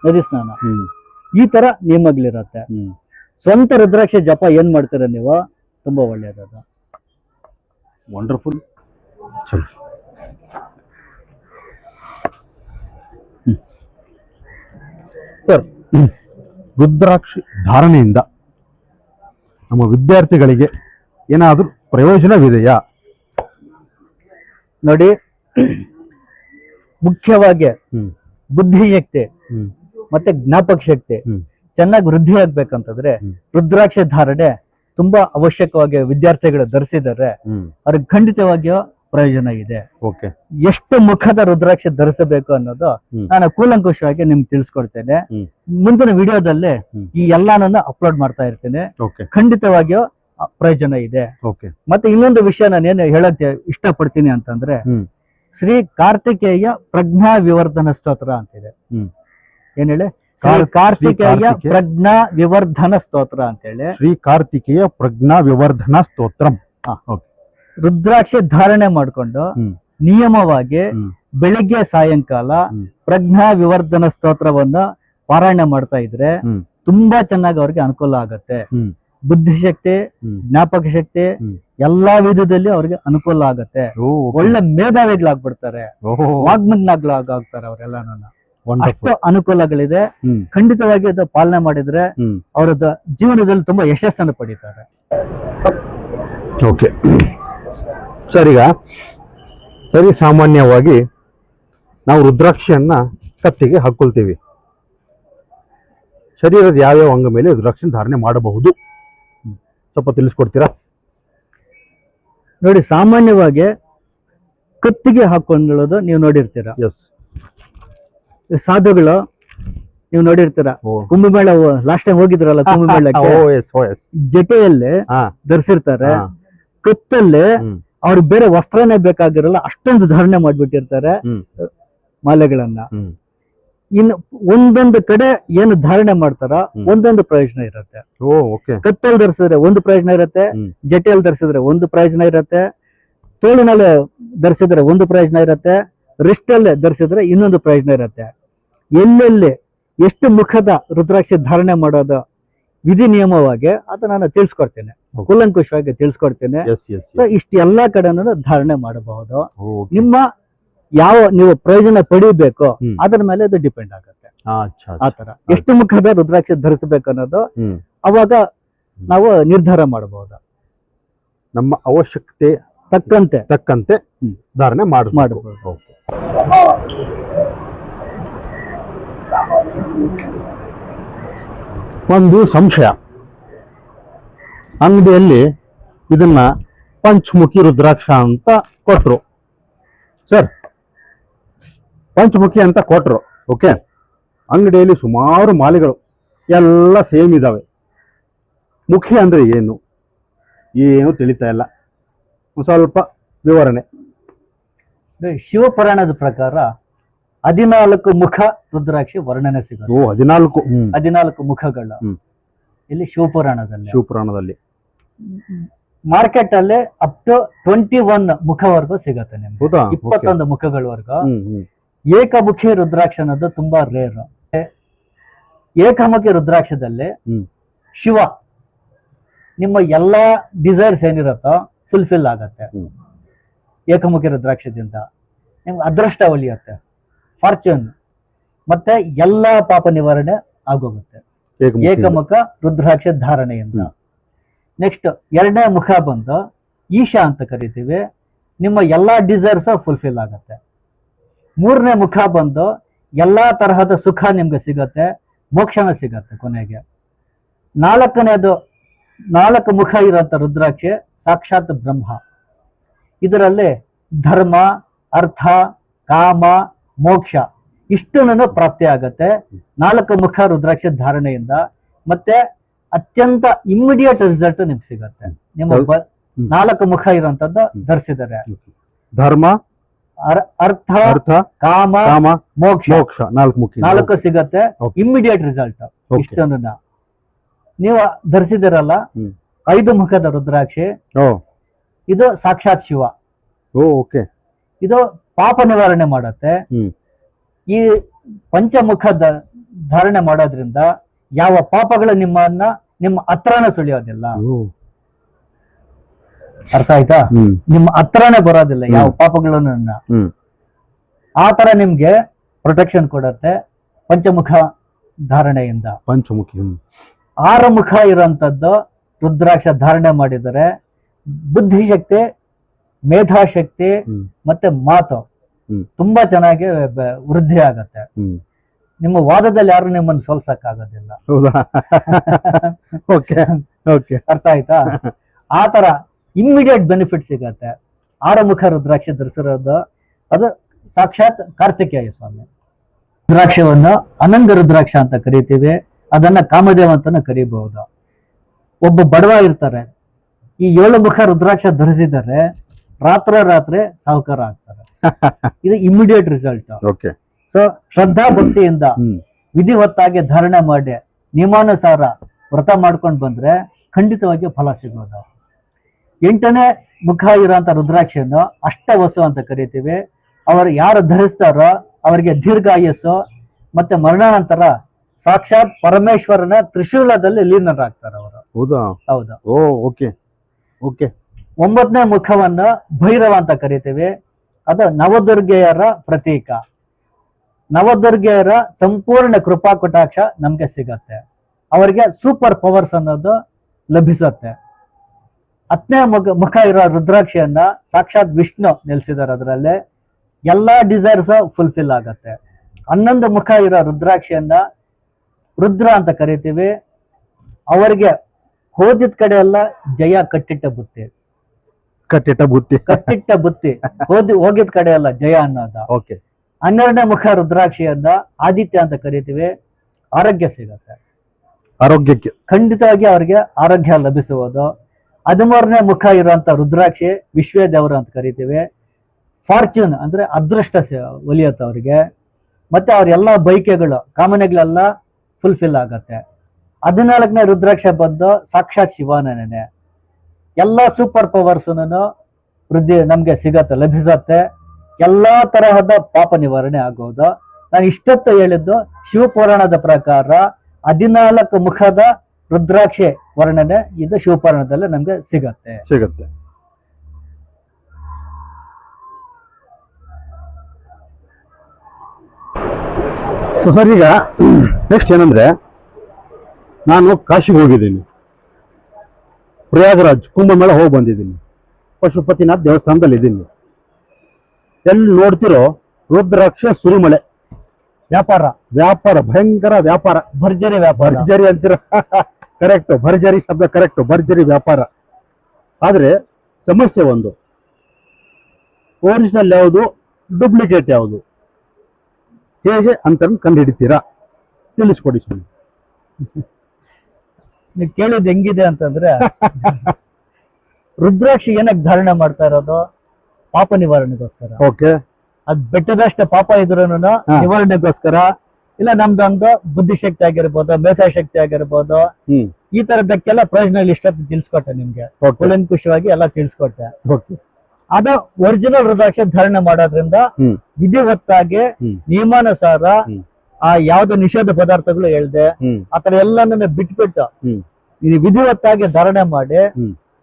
ನದಿ ಸ್ನಾನ ಈ ತರ ನಿಯಮಗಳಿರತ್ತೆ. ಸ್ವಂತ ರುದ್ರಾಕ್ಷಿ ಜಪ ಏನ್ ಮಾಡ್ತೀರ ನೀವು, ತುಂಬಾ ಒಳ್ಳೆಯದು. ವಂಡರ್ಫುಲ್. ಚಲೋ ಸರ್, ರುದ್ರಾಕ್ಷಿ ಧಾರಣೆಯಿಂದ ನಮ್ಮ ವಿದ್ಯಾರ್ಥಿಗಳಿಗೆ ಏನಾದರೂ ಪ್ರಯೋಜನವಿದೆಯಾ? ನೋಡಿ, ಮುಖ್ಯವಾಗಿ ಬುದ್ಧಿಶಕ್ತಿ ಮತ್ತೆ ಜ್ಞಾಪಕ ಶಕ್ತಿ ಚೆನ್ನಾಗಿ ವೃದ್ಧಿ ಆಗ್ಬೇಕಂತಂದ್ರೆ ರುದ್ರಾಕ್ಷಿ ಧಾರಣೆ ತುಂಬಾ ಅವಶ್ಯಕವಾಗಿ ವಿದ್ಯಾರ್ಥಿಗಳು ಧರಿಸಿದರೆ ಅವ್ರಿಗೆ ಖಂಡಿತವಾಗಿಯೂ ಪ್ರಯೋಜನ ಇದೆ. ಎಷ್ಟು ಮುಖದ ರುದ್ರಾಕ್ಷಿ ಧರಿಸಬೇಕು ಅನ್ನೋದು ನಾನು ಕೂಲಂಕುಷವಾಗಿ ನಿಮ್ಗೆ ತಿಳಿಸ್ಕೊಡ್ತೇನೆ. ಮುಂದಿನ ವಿಡಿಯೋದಲ್ಲಿ ಈ ಎಲ್ಲಾನು ಅಪ್ಲೋಡ್ ಮಾಡ್ತಾ ಇರ್ತೇನೆ. ಖಂಡಿತವಾಗಿಯೂ ಪ್ರಯೋಜನ ಇದೆ. ಮತ್ತೆ ಇನ್ನೊಂದು ವಿಷಯ ನಾನೇನು ಹೇಳಕ್ಕೆ ಇಷ್ಟಪಡ್ತೀನಿ ಅಂತಂದ್ರೆ, ಶ್ರೀ ಕಾರ್ತಿಕೇಯ ಪ್ರಜ್ಞಾ ವಿವರ್ಧನ ಸ್ತೋತ್ರ ಅಂತಿದೆ. ಏನ್ ಹೇಳಿ? ಶ್ರೀ ಕಾರ್ತಿಕೇಯ ಪ್ರಜ್ಞಾ ವಿವರ್ಧನ ಸ್ತೋತ್ರ ಅಂತೇಳಿ. ಶ್ರೀ ಕಾರ್ತಿಕೇಯ ಪ್ರಜ್ಞಾ ವಿವರ್ಧನ ಸ್ತೋತ್ರ. ರುದ್ರಾಕ್ಷಿ ಧಾರಣೆ ಮಾಡ್ಕೊಂಡು ನಿಯಮವಾಗಿ ಬೆಳಿಗ್ಗೆ ಸಾಯಂಕಾಲ ಪ್ರಜ್ಞಾ ವಿವರ್ಧನ ಸ್ತೋತ್ರವನ್ನ ಪಾರಾಯಣ ಮಾಡ್ತಾ ಇದ್ರೆ ತುಂಬಾ ಚೆನ್ನಾಗಿ ಅವ್ರಿಗೆ ಅನುಕೂಲ ಆಗತ್ತೆ. ಬುದ್ಧಿಶಕ್ತಿ, ಜ್ಞಾಪಕ ಶಕ್ತಿ ಎಲ್ಲಾ ವಿಧದಲ್ಲಿ ಅವ್ರಿಗೆ ಅನುಕೂಲ ಆಗತ್ತೆ. ಒಳ್ಳೆ ಮೇಧಾವಿಗಳಾಗ್ಬಿಡ್ತಾರೆ, ವಾಗ್ಮಗ್ನಾಗ್ತಾರೆ ಅವರೆಲ್ಲಾನು. ಅಷ್ಟು ಅನುಕೂಲಗಳಿದೆ. ಖಂಡಿತವಾಗಿ ಅದು ಪಾಲನೆ ಮಾಡಿದ್ರೆ ಅವರದ್ದು ಜೀವನದಲ್ಲಿ ತುಂಬಾ ಯಶಸ್ಸನ್ನು ಪಡೀತಾರೆ. ಓಕೆ ಸರ್, ಈಗ ಸರಿ ಸಾಮಾನ್ಯವಾಗಿ ನಾವು ರುದ್ರಾಕ್ಷಿಯನ್ನ ಕತ್ತಿಗೆ ಹಾಕೊಳ್ತೀವಿ. ಶರೀರದ ಯಾವ್ಯಾವ ಅಂಗ ಮೇಲೆ ರುದ್ರಾಕ್ಷಿ ಧಾರಣೆ ಮಾಡಬಹುದು ಸ್ವಲ್ಪ ತಿಳಿಸ್ಕೊಡ್ತೀರಾ? ನೋಡಿ, ಸಾಮಾನ್ಯವಾಗಿ ಕತ್ತಿಗೆ ಹಾಕೊಳ್ಳೋದು ನೀವು ನೋಡಿರ್ತೀರಾ. ಸಾಧುಗಳು ನೀವು ನೋಡಿರ್ತೀರ, ಕುಂಭಮೇಳ ಲಾಸ್ಟ್ ಟೈಮ್ ಹೋಗಿದ್ರಲ್ಲ ಕುಂಭಮೇಳಕ್ಕೆ, ಜಟೆಯಲ್ಲಿ ಧರಿಸಿರ್ತಾರೆ. ಕತ್ತಲ್ಲಿ ಅವ್ರಿಗೆ ಬೇರೆ ವಸ್ತ್ರನೇ ಬೇಕಾಗಿರಲ್ಲ, ಅಷ್ಟೊಂದು ಧಾರಣೆ ಮಾಡ್ಬಿಟ್ಟಿರ್ತಾರೆ ಮಾಲೆಗಳನ್ನ. ಇನ್ನು ಒಂದೊಂದು ಕಡೆ ಏನು ಧಾರಣೆ ಮಾಡ್ತಾರ ಒಂದೊಂದು ಪ್ರಯೋಜನ ಇರುತ್ತೆ. ಕತ್ತಲ್ಲಿ ಧರಿಸಿದ್ರೆ ಒಂದು ಪ್ರಯೋಜನ ಇರುತ್ತೆ, ಜಟೆಯಲ್ಲಿ ಧರಿಸಿದ್ರೆ ಒಂದು ಪ್ರಯೋಜನ ಇರುತ್ತೆ, ತೋಳಿನಲ್ಲಿ ಧರಿಸಿದ್ರೆ ಒಂದು ಪ್ರಯೋಜನ ಇರುತ್ತೆ, ರಿಸ್ಟಲ್ಲಿ ಧರಿಸಿದ್ರೆ ಇನ್ನೊಂದು ಪ್ರಯೋಜನ ಇರುತ್ತೆ. ಎಲ್ಲೆಲ್ಲಿ ಎಷ್ಟು ಮುಖದ ರುದ್ರಾಕ್ಷಿ ಧಾರಣೆ ಮಾಡೋದು ವಿಧಿ ನಿಯಮವಾಗಿ ಅದು ನಾನು ತಿಳಿಸ್ಕೊಡ್ತೇನೆ, ಕೂಲಂಕುಷವಾಗಿ ತಿಳಿಸ್ಕೊಡ್ತೇನೆ. ಸೊ ಇಷ್ಟೆಲ್ಲಾ ಕಡೆನೂ ಧಾರಣೆ ಮಾಡಬಹುದು. ನಿಮ್ಮ ಯಾವ ನೀವು ಪ್ರಯೋಜನ ಪಡಿಬೇಕು ಅದರ ಮೇಲೆ ಅದು ಡಿಪೆಂಡ್ ಆಗುತ್ತೆ. ಆತರ ಎಷ್ಟು ಮುಖದ ರುದ್ರಾಕ್ಷಿ ಧರಿಸಬೇಕು ಅನ್ನೋದು ಅವಾಗ ನಾವು ನಿರ್ಧಾರ ಮಾಡಬಹುದು. ನಮ್ಮ ಅವಶ್ಯಕತೆ ತಕ್ಕಂತೆ ಧಾರಣೆ ಮಾಡಬಹುದು. ಒಂದು ಸಂಶಯ, ಅಂಗಡಿಯಲ್ಲಿ ಇದನ್ನ ಪಂಚಮುಖಿ ರುದ್ರಾಕ್ಷ ಅಂತ ಕೊಟ್ರು ಸರ್, ಪಂಚಮುಖಿ ಅಂತ ಕೊಟ್ರು. ಓಕೆ, ಅಂಗಡಿಯಲ್ಲಿ ಸುಮಾರು ಮಾಲೆಗಳು ಎಲ್ಲ ಸೇಮ್ ಇದಾವೆ. ಮುಖಿ ಅಂದ್ರೆ ಏನು ತಿಳಿತಾ ಇಲ್ಲ. ಸ್ವಲ್ಪ ವಿವರಣೆ. ಶಿವಪುರಾಣದ ಪ್ರಕಾರ 14 ಮುಖ ರುದ್ರಾಕ್ಷಿ ವರ್ಣನೆ ಸಿಗುತ್ತೆ. 14 ಮುಖಗಳು ಇಲ್ಲಿ ಶಿವಪುರಾಣದಲ್ಲಿ ಮಾರ್ಕೆಟ್ ಅಲ್ಲಿ ಅಪ್ ಟು 21 ಮುಖವರೆಗೂ ಸಿಗತ್ತೆ ನಿಮ್ಗೆ. 21 ಮುಖಗಳವರೆಗೂ. ಏಕಮುಖಿ ರುದ್ರಾಕ್ಷ ಅನ್ನೋದು ತುಂಬಾ ರೇರ್. ಏಕಮುಖಿ ರುದ್ರಾಕ್ಷದಲ್ಲಿ ಶಿವ ನಿಮ್ಮ ಎಲ್ಲಾ ಡಿಸೈರ್ಸ್ ಏನಿರುತ್ತೋ ಫುಲ್ಫಿಲ್ ಆಗತ್ತೆ. ಏಕಮುಖಿ ರುದ್ರಾಕ್ಷದಿಂದ ನಿಮ್ಗೆ ಅದೃಷ್ಟ ಒಲಿಯುತ್ತೆ, ಫಾರ್ಚೂನ್, ಮತ್ತೆ ಎಲ್ಲಾ ಪಾಪ ನಿವಾರಣೆ ಆಗೋಗುತ್ತೆ ಏಕಮುಖ ರುದ್ರಾಕ್ಷ ಧಾರಣೆಯಿಂದ. ನೆಕ್ಸ್ಟ್ 2ನೇ ಮುಖ ಬಂದು ಈಶಾ ಅಂತ ಕರಿತೀವಿ, ನಿಮ್ಮ ಎಲ್ಲಾ ಡಿಸೈರ್ಸ್ ಫುಲ್ಫಿಲ್ ಆಗತ್ತೆ. 3ನೇ ಮುಖ ಬಂದು ಎಲ್ಲಾ ತರಹದ ಸುಖ ನಿಮ್ಗೆ ಸಿಗತ್ತೆ, ಮೋಕ್ಷನ ಸಿಗತ್ತೆ ಕೊನೆಗೆ. 4ನೇದು 4 ಮುಖ ಇರೋಂಥ ರುದ್ರಾಕ್ಷಿ ಸಾಕ್ಷಾತ್ ಬ್ರಹ್ಮ. ಇದರಲ್ಲಿ ಧರ್ಮ, ಅರ್ಥ, ಕಾಮ, ಮೋಕ್ಷ ಇಷ್ಟನ್ನು ಪ್ರಾಪ್ತಿ ಆಗತ್ತೆ 4 ಮುಖ ರುದ್ರಾಕ್ಷ ಧಾರಣೆಯಿಂದ. ಮತ್ತೆ ಅತ್ಯಂತ ಇಮ್ಮಿಡಿಯೇಟ್ ರಿಸಲ್ಟ್ ನಿಮ್ಗೆ ಸಿಗತ್ತೆ. ನಿಮ್ಮ 4 ಮುಖ ಇರುವಂತದ್ದು ಧರಿಸಿದರೆ ಧರ್ಮ, ಅರ್ಥ, ಕಾಮ, ಮೋಕ್ಷ 4 ಸಿಗತ್ತೆ, ಇಮ್ಮಿಡಿಯೇಟ್ ರಿಸಲ್ಟ್. ಇಷ್ಟನ್ನ ನೀವು ಧರಿಸಿದಿರಲ್ಲ 5 ಮುಖದ ರುದ್ರಾಕ್ಷಿ, ಇದು ಸಾಕ್ಷಾತ್ ಶಿವ. ಇದು ಪಾಪ ನಿವಾರಣೆ ಮಾಡತ್ತೆ. ಈ ಪಂಚಮುಖದ ಧಾರಣೆ ಮಾಡೋದ್ರಿಂದ ಯಾವ ಪಾಪಗಳು ನಿಮ್ಮ ಹತ್ರನೇ ಸುಳಿಯೋದಿಲ್ಲ. ಅರ್ಥ ಆಯ್ತಾ? ನಿಮ್ಮ ಹತ್ರನೇ ಬರೋದಿಲ್ಲ ಯಾವ ಪಾಪಗಳನ್ನ. ಆ ತರ ನಿಮ್ಗೆ ಪ್ರೊಟೆಕ್ಷನ್ ಕೊಡತ್ತೆ ಪಂಚಮುಖ ಧಾರಣೆಯಿಂದ. 6 ಮುಖ ಇರುವಂತದ್ದು ರುದ್ರಾಕ್ಷ ಧಾರಣೆ ಮಾಡಿದರೆ ಬುದ್ಧಿಶಕ್ತಿ, ಮೇಧಾಶಕ್ತಿ ಮತ್ತೆ ಮಾತು ತುಂಬಾ ಚೆನ್ನಾಗಿ ವೃದ್ಧಿ ಆಗತ್ತೆ. ನಿಮ್ಮ ವಾದದಲ್ಲಿ ಯಾರು ನಿಮ್ಮನ್ನು ಸೋಲ್ಸಕ್ಕಾಗೋದಿಲ್ಲ. ಅರ್ಥ ಆಯ್ತಾ? ಆ ತರ ಇಮ್ಮಿಡಿಯೇಟ್ ಬೆನಿಫಿಟ್ ಸಿಗತ್ತೆ. 6 ಮುಖ ರುದ್ರಾಕ್ಷ ಧರಿಸಿರೋದು ಅದು ಸಾಕ್ಷಾತ್ ಕಾರ್ತಿಕೇಯ ಸ್ವಾಮಿ. ರುದ್ರಾಕ್ಷವನ್ನು ಅನಂಗ ರುದ್ರಾಕ್ಷ ಅಂತ ಕರಿತೀವಿ, ಅದನ್ನ ಕಾಮದೇವ ಅಂತಾನು ಕರಿಬಹುದು. ಒಬ್ಬ ಬಡವ ಇರ್ತಾರೆ, ಈ 7 ಮುಖ ರುದ್ರಾಕ್ಷ ಧರಿಸಿದರೆ ರಾತ್ರಿ ಸಾಹುಕಾರ ಆಗ್ತಾರೆ. ಇದು ಇಮಿಡಿಯೇಟ್ ರಿಸಲ್ಟ್. ಸೊ ಶ್ರದ್ಧಾ ಭಕ್ತಿಯಿಂದ ವಿಧಿವತ್ತಾಗಿ ಧಾರಣೆ ಮಾಡಿ ನಿಯಮಾನುಸಾರ ವ್ರತ ಮಾಡ್ಕೊಂಡು ಬಂದ್ರೆ ಖಂಡಿತವಾಗಿ ಫಲ ಸಿಗೋದು. 8ನೇ ಮುಖ ಇರುವಂತ ರುದ್ರಾಕ್ಷಿಯನ್ನು ಅಷ್ಟವಸು ಅಂತ ಕರಿತೀವಿ. ಅವರು ಯಾರು ಧರಿಸ್ತಾರೋ ಅವರಿಗೆ ದೀರ್ಘಾಯಸ್ಸು ಮತ್ತೆ ಮರಣಾನಂತರ ಸಾಕ್ಷಾತ್ ಪರಮೇಶ್ವರನ ತ್ರಿಶೂಲದಲ್ಲಿ ಲೀನರಾಗ್ತಾರೆ ಅವರು. ಹೌದು. 9ನೇ ಮುಖವನ್ನ ಭೈರವ ಅಂತ ಕರಿತೀವಿ. ಅದು ನವದುರ್ಗೆಯರ ಪ್ರತೀಕ. ನವದುರ್ಗೆಯರ ಸಂಪೂರ್ಣ ಕೃಪಾ ಕಟಾಕ್ಷ ನಮ್ಗೆ ಸಿಗತ್ತೆ. ಅವರಿಗೆ ಸೂಪರ್ ಪವರ್ಸ್ ಅನ್ನೋದು ಲಭಿಸತ್ತೆ. 10ನೇ ಮುಖ ಇರೋ ರುದ್ರಾಕ್ಷಿಯನ್ನ ಸಾಕ್ಷಾತ್ ವಿಷ್ಣು ನೆಲೆಸಿದ್ದಾರೆ. ಅದರಲ್ಲಿ ಎಲ್ಲಾ ಡಿಸೈರ್ಸ್ ಫುಲ್ಫಿಲ್ ಆಗತ್ತೆ. 11 ಮುಖ ಇರೋ ರುದ್ರಾಕ್ಷಿಯನ್ನ ರುದ್ರ ಅಂತ ಕರಿತೀವಿ. ಅವರಿಗೆ ಹೋದಿದ ಕಡೆ ಎಲ್ಲ ಜಯ ಕಟ್ಟಿಟ್ಟ ಬುತ್ತಿ. ಹೋಗಿದ ಕಡೆ ಎಲ್ಲ ಜಯ ಅನ್ನೋದ. 12ನೇ ಮುಖ ರುದ್ರಾಕ್ಷಿಯನ್ನ ಆದಿತ್ಯ ಅಂತ ಕರಿತೀವಿ. ಆರೋಗ್ಯ ಸಿಗತ್ತೆ, ಆರೋಗ್ಯಕ್ಕೆ ಖಂಡಿತವಾಗಿ ಅವ್ರಿಗೆ ಆರೋಗ್ಯ ಲಭಿಸುವುದು. 13ನೇ ಮುಖ ಇರುವಂತ ರುದ್ರಾಕ್ಷಿ ವಿಶ್ವದೇವರು ಅಂತ ಕರಿತೀವಿ. ಫಾರ್ಚೂನ್ ಅಂದ್ರೆ ಅದೃಷ್ಟ ಒಲಿಯತ್ತೆ ಅವ್ರಿಗೆ. ಮತ್ತೆ ಅವ್ರ ಎಲ್ಲಾ ಬೈಕೆಗಳು, ಕಾಮನೆಗಳೆಲ್ಲ ಫುಲ್ಫಿಲ್ ಆಗತ್ತೆ. 14ನೇ ರುದ್ರಾಕ್ಷ ಬಂದು ಸಾಕ್ಷಾತ್ ಶಿವನೇ. ಎಲ್ಲಾ ಸೂಪರ್ ಪವರ್ಸ್ ವೃದ್ಧಿ ನಮ್ಗೆ ಸಿಗತ್ತೆ, ಲಭಿಸತ್ತೆ. ಎಲ್ಲಾ ತರಹದ ಪಾಪ ನಿವಾರಣೆ ಆಗೋದು. ನಾನು ಇಷ್ಟೊತ್ತು ಹೇಳಿದ್ದು ಶಿವಪುರಾಣದ ಪ್ರಕಾರ 14 ಮುಖದ ರುದ್ರಾಕ್ಷಿ ವರ್ಣನೆ ಇದು ಶಿವಪುರಾಣದಲ್ಲಿ ನಮ್ಗೆ ಸಿಗತ್ತೆ. ಸರ್, ಈಗ ನೆಕ್ಸ್ಟ್ ಏನಂದ್ರೆ, ನಾನು ಕಾಶಿಗೆ ಹೋಗಿದ್ದೀನಿ. ಪ್ರಯಾಗರಾಜ್ ಕುಂಭಮೇಳ ಹೋಗಿ ಬಂದಿದ್ದೀನಿ. ಪಶುಪತಿನಾಥ್ ದೇವಸ್ಥಾನದಲ್ಲಿ ಇದ್ದೀನಿ. ಎಲ್ಲಿ ನೋಡ್ತಿರೋ ರುದ್ರಾಕ್ಷ ಸುರಿಮಳೆ. ವ್ಯಾಪಾರ ವ್ಯಾಪಾರ ಭಯಂಕರ ವ್ಯಾಪಾರ. ಭರ್ಜರಿ ವ್ಯಾಪಾರ. ಭರ್ಜರಿ ಅಂತೀರ ಕರೆಕ್ಟ್, ಭರ್ಜರಿ ಶಬ್ದ ಕರೆಕ್ಟ್, ಭರ್ಜರಿ ವ್ಯಾಪಾರ. ಆದ್ರೆ ಸಮಸ್ಯೆ ಒಂದು, ಒರಿಜಿನಲ್ ಯಾವುದು, ಡೂಪ್ಲಿಕೇಟ್ ಯಾವುದು, ಹೇಗೆ ಅಂತ ಕಂಡು ಹಿಡಿತೀರಾ? ತಿಳಿಸ್ಕೊಡಿ ಸ್ವಾಮಿ. ನೀವು ಕೇಳಿದ್ ಹೆಂಗಿದೆ ಅಂತಂದ್ರೆ ರುದ್ರಾಕ್ಷಿ ಏನಕ್ಕೆ ಧಾರಣೆ ಮಾಡ್ತಾ ಇರೋದು? ಪಾಪ ನಿವಾರಣೆಗೋಸ್ಕರ. ಓಕೆ. ಅದ್ ಬೆಟ್ಟದಷ್ಟು ಪಾಪ ಇದ್ರೂ ನಿವಾರಣೆಗೋಸ್ಕರ, ಇಲ್ಲ ನಮ್ದೊಂದು ಬುದ್ಧಿಶಕ್ತಿ ಆಗಿರ್ಬೋದು, ಮೇಧಾಶಕ್ತಿ ಆಗಿರ್ಬೋದು, ಈ ತರದಕ್ಕೆಲ್ಲ ಪ್ರಯೋಜನ ಇಷ್ಟೊತ್ತು ತಿಳಿಸ್ಕೊಟ್ಟೆ ನಿಮ್ಗೆ. ಕೂಲಂಕುಷವಾಗಿ ಎಲ್ಲ ತಿಳಿಸ್ಕೊಟ್ಟೆ. ಅದ ಒರಿಜಿನಲ್ ರುದ್ರಾಕ್ಷ ಧಾರಣೆ ಮಾಡೋದ್ರಿಂದ ವಿಧಿವತ್ತಾಗಿ ನಿಯಮಾನುಸಾರ ಆ ಯಾವ್ದು ನಿಷೇಧ ಪದಾರ್ಥಗಳು ಹೇಳ್ದೆ ಆತರ ಎಲ್ಲಾನು ಬಿಟ್ಬಿಟ್ಟು ಇದು ವಿಧಿವತ್ತಾಗಿ ಧಾರಣೆ ಮಾಡಿ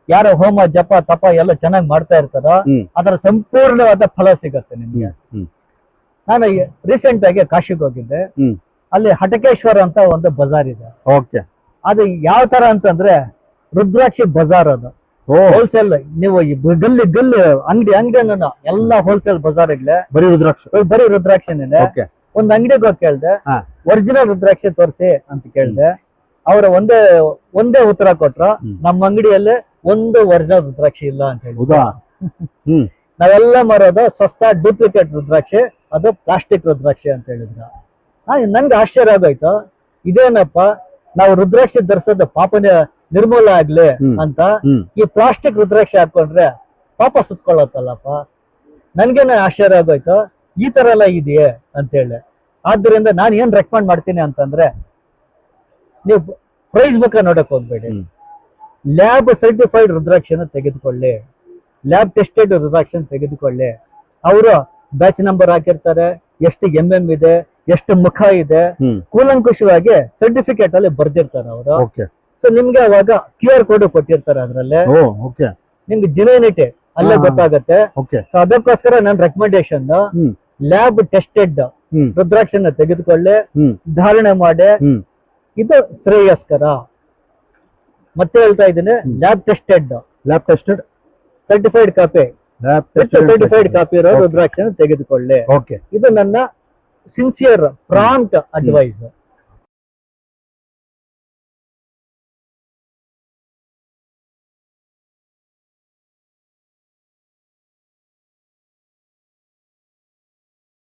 ಯಾರ ಹೋಮ ಜಪ ತಪ ಎಲ್ಲ ಚೆನ್ನಾಗಿ ಮಾಡ್ತಾ ಇರ್ತಾರೋ ಅದರ ಸಂಪೂರ್ಣವಾದ ಫಲ ಸಿಗತ್ತೆ ನಿಮ್ಗೆ. ನಾನು ರೀಸೆಂಟ್ ಆಗಿ ಕಾಶಿಗೆ ಹೋಗಿದ್ದೆ. ಅಲ್ಲಿ ಹಟಕೇಶ್ವರ ಅಂತ ಒಂದು ಬಜಾರ್ ಇದೆ. ಅದು ಯಾವ ತರ ಅಂತಂದ್ರೆ ರುದ್ರಾಕ್ಷಿ ಬಜಾರ್. ಅದು ಹೋಲ್ಸೇಲ್. ನೀವು ಗಲ್ಲಿ ಗಲ್ಲಿ ಅಂಗಡಿ ಎಲ್ಲ ಹೋಲ್ಸೇಲ್ ಬಜಾರ್ ಇಗ್ಲೆ ಬರೀ ರುದ್ರಾಕ್ಷಿನೇ. ಒಂದ್ ಅಂಗಡಿಗೆ ಹೋಗಿ ಕೇಳ್ದೆ, ಒರಿಜಿನಲ್ ರುದ್ರಾಕ್ಷಿ ತೋರಿಸಿ ಅಂತ ಕೇಳ್ದೆ. ಅವ್ರ ಒಂದೇ ಉತ್ತರ ಕೊಟ್ರು, ನಮ್ಮ ಅಂಗಡಿಯಲ್ಲಿ ಒಂದು ಒರಿಜಿನಲ್ ರುದ್ರಾಕ್ಷಿ ಇಲ್ಲ ಅಂತ ಹೇಳಿ. ನಾವೆಲ್ಲ ಮಾರೋದು ಸಸ್ತಾ ಡೂಪ್ಲಿಕೇಟ್ ರುದ್ರಾಕ್ಷಿ, ಅದು ಪ್ಲಾಸ್ಟಿಕ್ ರುದ್ರಾಕ್ಷಿ ಅಂತ ಹೇಳಿದ್ರು. ನನ್ಗೆ ಆಶ್ಚರ್ಯ ಆಗೋಯ್ತು, ಇದೇನಪ್ಪ ನಾವು ರುದ್ರಾಕ್ಷಿ ಧರಿಸೋದು ಪಾಪ ನಿರ್ಮೂಲ ಆಗ್ಲಿ ಅಂತ ಈ ಪ್ಲಾಸ್ಟಿಕ್ ರುದ್ರಾಕ್ಷಿ ಹಾಕೊಂಡ್ರೆ ಪಾಪ ಸುತ್ಕೊಳ್ಳತ್ತಲ್ಲಪ್ಪ. ನನ್ಗೇನ ಆಶ್ಚರ್ಯ ಆಗೋಯ್ತು, ಈ ತರ ಎಲ್ಲ ಇದೆಯೇ ಅಂತ ಹೇಳಿ. ಆದ್ರಿಂದ ನಾನು ಏನ್ ರೆಕಮೆಂಡ್ ಮಾಡ್ತೀನಿ ಅಂತಂದ್ರೆ, ನೀವು ಪ್ರೈಸ್ ಬುಕ್ ನೋಡಕ್ ಹೋಗ್ಬೇಡಿ, ಲ್ಯಾಬ್ ಸರ್ಟಿಫೈಡ್ ರುದ್ರಾಕ್ಷಿನ ತೆಗೆದುಕೊಳ್ಳಿ, ಲ್ಯಾಬ್ ಟೆಸ್ಟೆಡ್ ರುದ್ರಾಕ್ಷಿ ತೆಗೆದುಕೊಳ್ಳಿ. ಅವರು ಬ್ಯಾಚ್ ನಂಬರ್ ಹಾಕಿರ್ತಾರೆ, ಎಷ್ಟು ಇದೆ, ಎಷ್ಟು ಮುಖ ಇದೆ, ಕೂಲಂಕುಷವಾಗಿ ಸರ್ಟಿಫಿಕೇಟ್ ಅಲ್ಲಿ ಬರ್ದಿರ್ತಾರೆ ಅವರು. ಸೊ ನಿಮ್ಗೆ ಅವಾಗ QR ಕೋಡ್ ಕೊಟ್ಟಿರ್ತಾರೆ, ಅದ್ರಲ್ಲೇ ನಿಮ್ಗೆ ಜಿನೈನಿಟಿ ಅಲ್ಲೇ ಗೊತ್ತಾಗತ್ತೆ. ಸೊ ಅದಕ್ಕೋಸ್ಕರ ನನ್ನ ರೆಕಮೆಂಡೇಶನ್ ಲ್ಯಾಬ್ ಟೆಸ್ಟೆಡ್ ರುದ್ರಾಕ್ಷಿನ ತೆಗೆದುಕೊಳ್ಳಿ, ಧಾರಣೆ ಮಾಡಿ, ಇದು ಶ್ರೇಯಸ್ಕರ. ಮತ್ತೆ ಹೇಳ್ತಾ ಇದ್ದೀನಿ, lab tested certified copy, certified copy ಇರೋ ರುದ್ರಾಕ್ಷಿನ ತೆಗೆದುಕೊಳ್ಳಿ. ಇದು ನನ್ನ ಸಿನ್ಸಿಯರ್ ಪ್ರಾಂಪ್ಟ್ ಅಡ್ವೈಸ್.